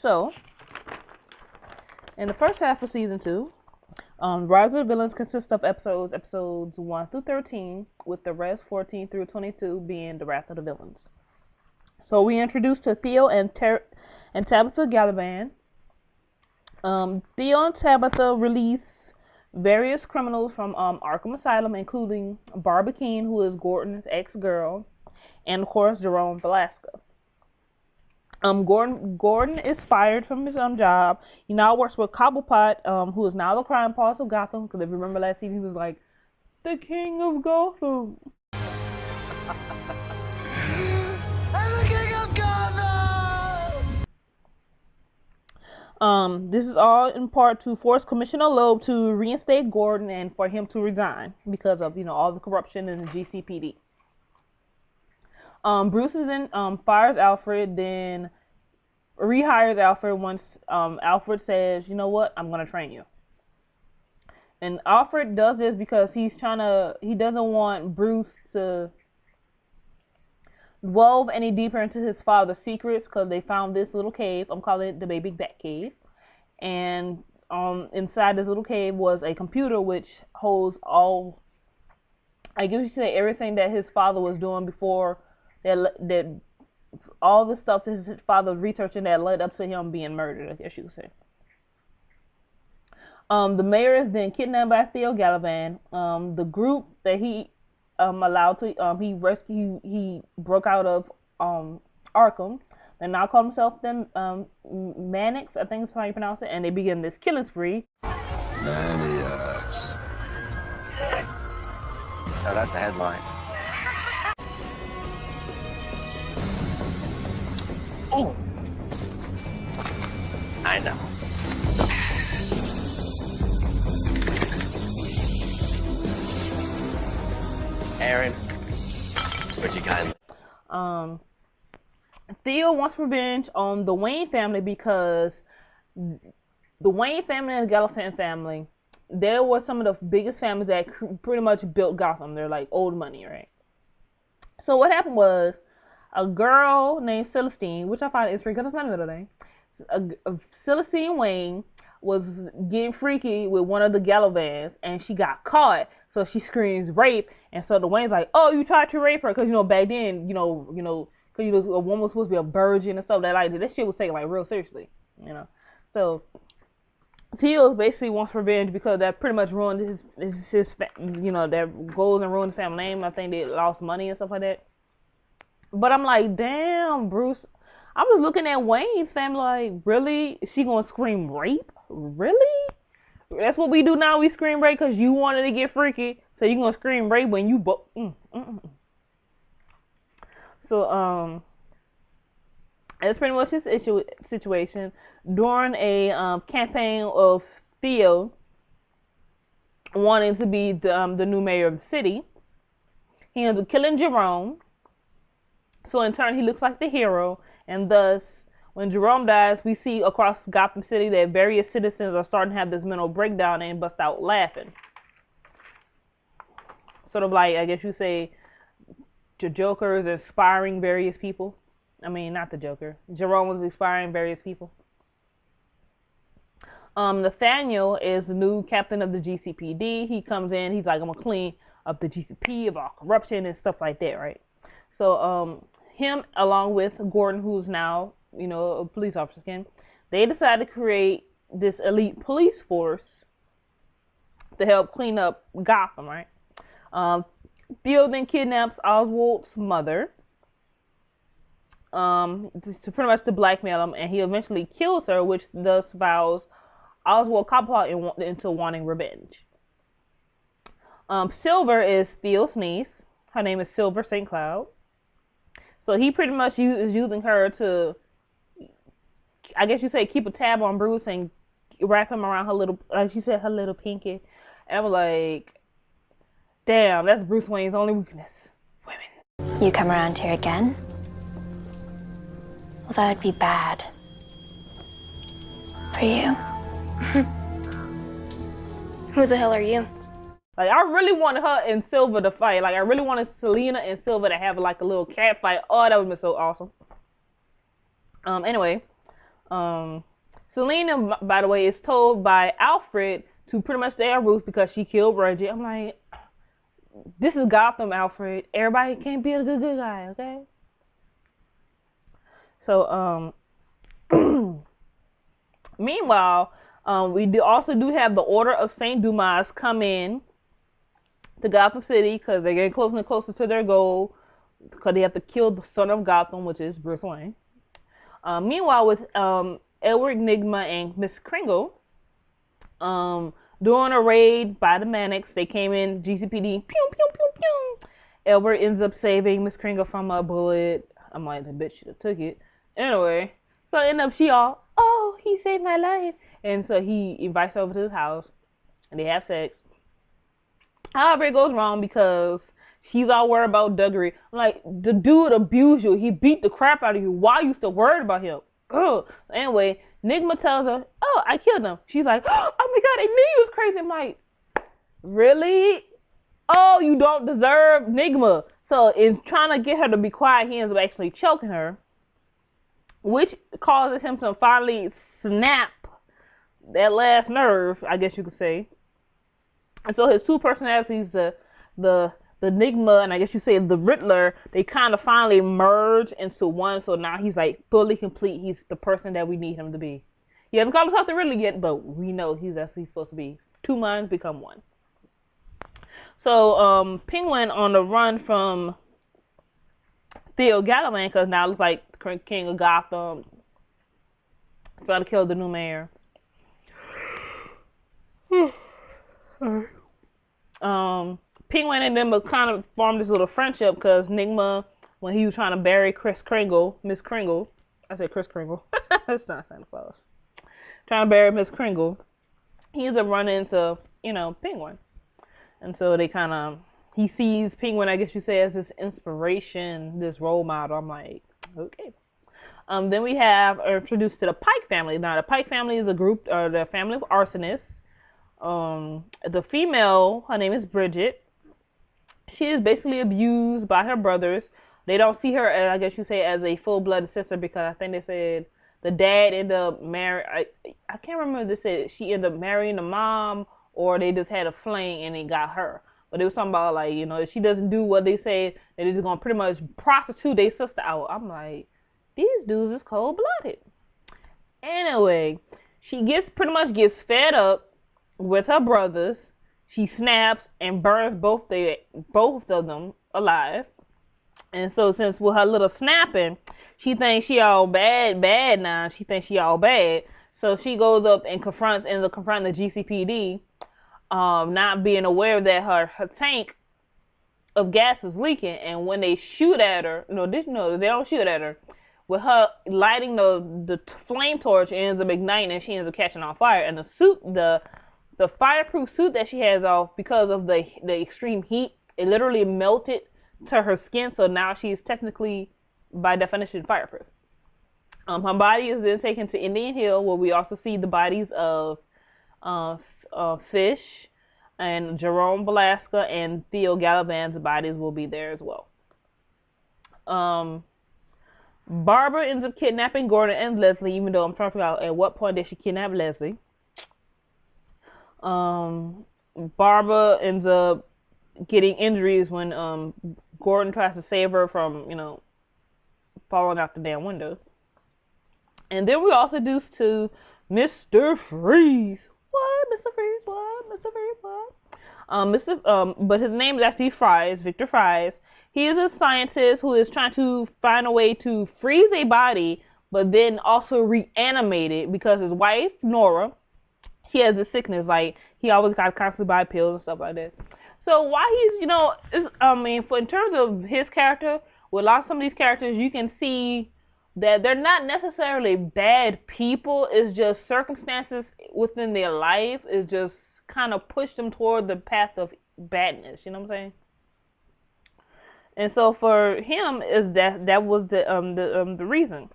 So, in the first half of season 2, Rise of the Villains consists of episodes 1 through 13, with the rest 14 through 22 being the Wrath of the Villains. So we introduced to Theo and Tabitha Gallivan. Theo and Tabitha release various criminals from Arkham Asylum, including Barbara Keene, who is Gordon's ex-girl, and of course Jerome Velasquez. Gordon is fired from his job. He now works with Cobblepot, who is now the crime boss of Gotham. Because if you remember last season, he was like the king of Gotham. I'm the king of Gotham! This is all in part to force Commissioner Loeb to reinstate Gordon and for him to resign because of all the corruption in the GCPD. Bruce is in fires Alfred, then rehires Alfred once Alfred says, you know what, I'm gonna train you. And Alfred does this because he doesn't want Bruce to delve any deeper into his father's secrets, because they found this little cave. I'm calling it the Baby Bat Cave. And inside this little cave was a computer which holds all, I guess you could say, everything that his father was doing before, that all the stuff that his father was researching that led up to him being murdered, I guess you could say. The mayor is then kidnapped by Theo Gallivan. The group that he allowed to he broke out of Arkham. They now call themselves the Maniacs, I think is how you pronounce it, and they begin this killing spree. Maniacs. Oh, that's a headline. Oh! I know. Aaron, would you kindly? Theo wants revenge on the Wayne family because the Wayne family and the Gallivan family, they were some of the biggest families that pretty much built Gotham. They're like old money, right? So what happened was a girl named Celestine, which I find interesting because it's my middle name. Celestine Wayne was getting freaky with one of the Gallivans, and she got caught. So she screams rape, and so the Wayne's like, "Oh, you tried to rape her?" Because back then, because a woman was supposed to be a virgin and stuff that shit was taken like real seriously, So Theo basically wants revenge because that pretty much ruined his their goals and ruined his family name. I think they lost money and stuff like that. But I'm like, damn, Bruce. I was looking at Wayne's family like, really? Is she gonna scream rape? Really? That's what we do now. We scream rape because you wanted to get freaky. So you're gonna scream rape when you So that's pretty much his situation. During a campaign of Theo wanting to be the new mayor of the city, he ends up killing Jerome. So in turn, he looks like the hero, and thus, when Jerome dies, we see across Gotham City that various citizens are starting to have this mental breakdown and bust out laughing. Sort of like, I guess you say, the Joker is inspiring various people. I mean, not the Joker. Jerome was inspiring various people. Nathaniel is the new captain of the GCPD. He comes in, he's like, I'm going to clean up the GCP of all corruption and stuff like that, right? So, him, along with Gordon, who's now, a police officer again, they decided to create this elite police force to help clean up Gotham, right? Theo then kidnaps Oswald's mother, to pretty much to blackmail him, and he eventually kills her, which thus vows Oswald Cobblepot into wanting revenge. Silver is Theo's niece. Her name is Silver St. Cloud. So he pretty much is using her to, I guess you say, keep a tab on Bruce and wrap him around her little, like she said, her little pinky. And I'm like, damn, that's Bruce Wayne's only weakness. Women. You come around here again? Well, that would be bad. For you. Who the hell are you? Like, I really wanted her and Silver to fight. Like, I really wanted Selena and Silver to have, like, a little cat fight. Oh, that would have been so awesome. Anyway, Selena, by the way, is told by Alfred to pretty much stay on Ruth because she killed Reggie. I'm like, this is Gotham, Alfred. Everybody can't be a good guy, okay? So, meanwhile, we also do have the Order of St. Dumas come in to Gotham City because they're getting closer and closer to their goal because they have to kill the son of Gotham, which is Bruce Wayne. Meanwhile, with Edward Nygma and Miss Kringle, during a raid by the Manics, they came in, GCPD, pew, pew, pew, pew. Edward ends up saving Miss Kringle from a bullet. I'm like, the bitch should have took it. Anyway, so end up she all, oh, he saved my life. And so he invites her over to his house, and they have sex. However, it goes wrong because she's all worried about Duggery. I'm like, the dude abused you. He beat the crap out of you. Why are you still worried about him? Ugh. Anyway, Nygma tells her, oh, I killed him. She's like, oh my God, I knew you was crazy. I'm like, really? Oh, you don't deserve Nygma. So in trying to get her to be quiet, he ends up actually choking her, which causes him to finally snap that last nerve, I guess you could say. And so his two personalities, the Nygma and I guess you say the Riddler, they kind of finally merge into one. So now he's like fully complete. He's the person that we need him to be. He hasn't called himself the Riddler yet, but we know he's supposed to be. Two minds become one. So Penguin on the run from Theo Gallivant because now looks like King of Gotham. Trying to kill the new mayor. Penguin and them kind of formed this little friendship because Nygma, when he was trying to bury Miss Kringle, I said Kris Kringle. That's not Santa Claus. Trying to bury Miss Kringle, he ends up running into, Penguin. And so he sees Penguin, I guess you say, as this inspiration, this role model. I'm like, okay. Then we have introduced to the Pike family. Now, the Pike family is a group, or the family of arsonists. The female, her name is Bridget. She is basically abused by her brothers. They don't see her, I guess you say, as a full-blooded sister because I think they said the dad ended up marrying, I can't remember if they said she ended up marrying the mom or they just had a fling and it got her. But it was something about like, if she doesn't do what they say, they're just going to pretty much prostitute their sister out. I'm like, these dudes is cold-blooded. Anyway, she pretty much gets fed up with her brothers. She snaps and burns both of them alive. And so since with her little snapping, she thinks she all bad now. She thinks she all bad. So she goes up and confronts the GCPD, not being aware that her tank of gas is leaking. And when they shoot at her, they don't shoot at her. With her lighting the flame torch, it ends up igniting and she ends up catching on fire. And the suit, the fireproof suit that she has off, because of the extreme heat, it literally melted to her skin. So now she is technically, by definition, fireproof. Her body is then taken to Indian Hill, where we also see the bodies of Fish and Jerome Belasca and Theo Gallivant's bodies will be there as well. Barbara ends up kidnapping Gordon and Leslie, even though I'm trying to figure out at what point did she kidnap Leslie. Barbara ends up getting injuries when Gordon tries to save her from, falling out the damn window. And then we also introduced to Mr. Freeze. What? Mr. Freeze? What? Mr. Freeze? What? But his name is actually Fries, Victor Fries. He is a scientist who is trying to find a way to freeze a body, but then also reanimate it because his wife, Nora, she has a sickness, like he always got to constantly buy pills and stuff like that. So why he's, in terms of his character, with some of these characters, you can see that they're not necessarily bad people. It's just circumstances within their life is just kind of push them toward the path of badness. You know what I'm saying? And so for him, is that was the reason.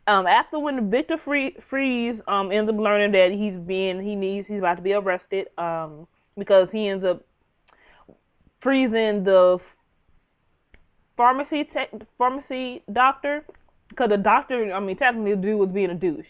After when Victor Freeze ends up learning that he's about to be arrested because he ends up freezing the pharmacy doctor, because the doctor, I mean, technically the dude was being a douche.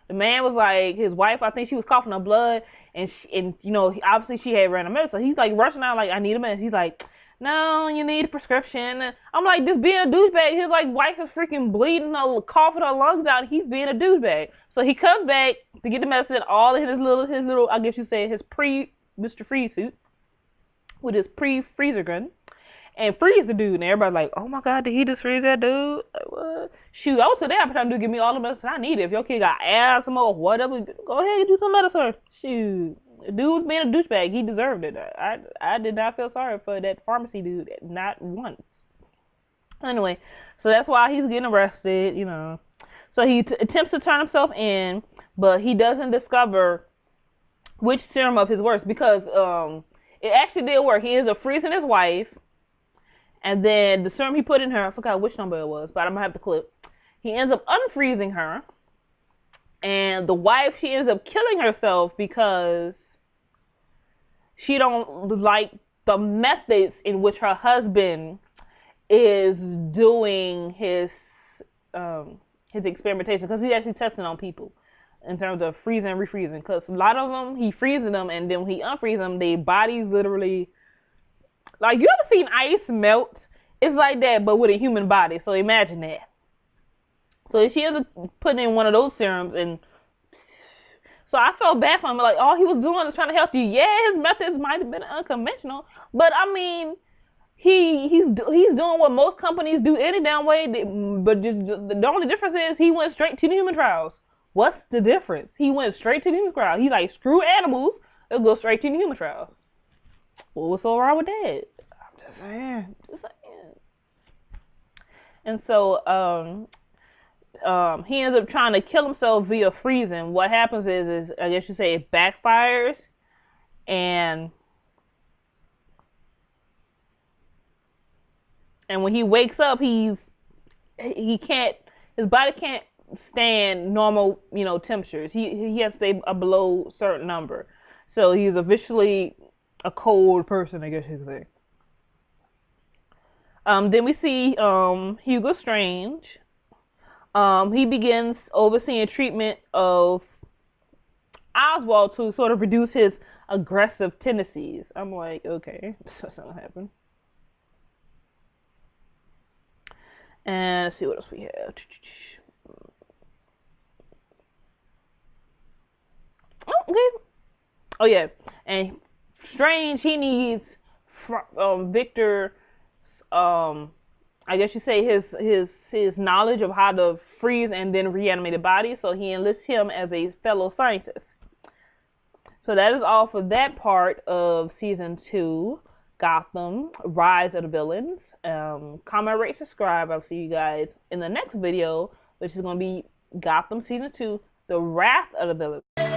The man was like, his wife, I think she was coughing up blood, and you know, obviously she had random medicine. So he's like rushing out like, I need a medicine. He's like, no, you need a prescription. I'm like, just being a douchebag. His like wife is freaking bleeding, coughing her lungs out. He's being a douchebag. So he comes back to get the medicine, all in his little, I guess you say his Mr. Freeze suit with his freezer gun, and freeze the dude. And everybody's like, oh my God, did he just freeze that dude? Like, what? Shoot, I was so damn trying to give me all the medicine I needed. If your kid got asthma or whatever, go ahead and do some medicine. Shoot. The dude was being a douchebag. He deserved it. I did not feel sorry for that pharmacy dude, not once. Anyway, so that's why he's getting arrested, you know. So he attempts to turn himself in, but he doesn't discover which serum of his works, because it actually did work. He ends up freezing his wife, and then the serum he put in her, I forgot which number it was, but I'm gonna have the clip. He ends up unfreezing her, and the wife, she ends up killing herself because she don't like the methods in which her husband is doing his experimentation, because he's actually testing on people in terms of freezing and refreezing. Because a lot of them, he freezes them, and then when he unfreezes them, their bodies literally, like, you ever seen ice melt? It's like that, but with a human body. So imagine that. So she ends up putting in one of those serums, and so I felt bad for him. Like, all he was doing was trying to help you. Yeah, his methods might have been unconventional, but I mean, he's doing what most companies do any damn way. But just the only difference is he went straight to the human trials. What's the difference? He went straight to the human trials. He's like, screw animals, let's go straight to the human trials. Well, what's so wrong with that? I'm just saying. And so he ends up trying to kill himself via freezing. What happens is I guess you say, it backfires, and when he wakes up, his body can't stand normal, you know, temperatures. He has to stay below a certain number. So he's officially a cold person, I guess you could say. Then we see Hugo Strange. He begins overseeing treatment of Oswald to sort of reduce his aggressive tendencies. I'm like, okay, that's not gonna happen. And let's see what else we have. Oh, okay. Oh yeah, and Strange, he needs Victor. I guess you say his knowledge of how to freeze and then reanimate a body, so he enlists him as a fellow scientist. So that is all for that part of season 2, Gotham: Rise of the Villains. Comment, rate, subscribe. I'll see you guys in the next video, which is going to be Gotham season 2, The Wrath of the Villains.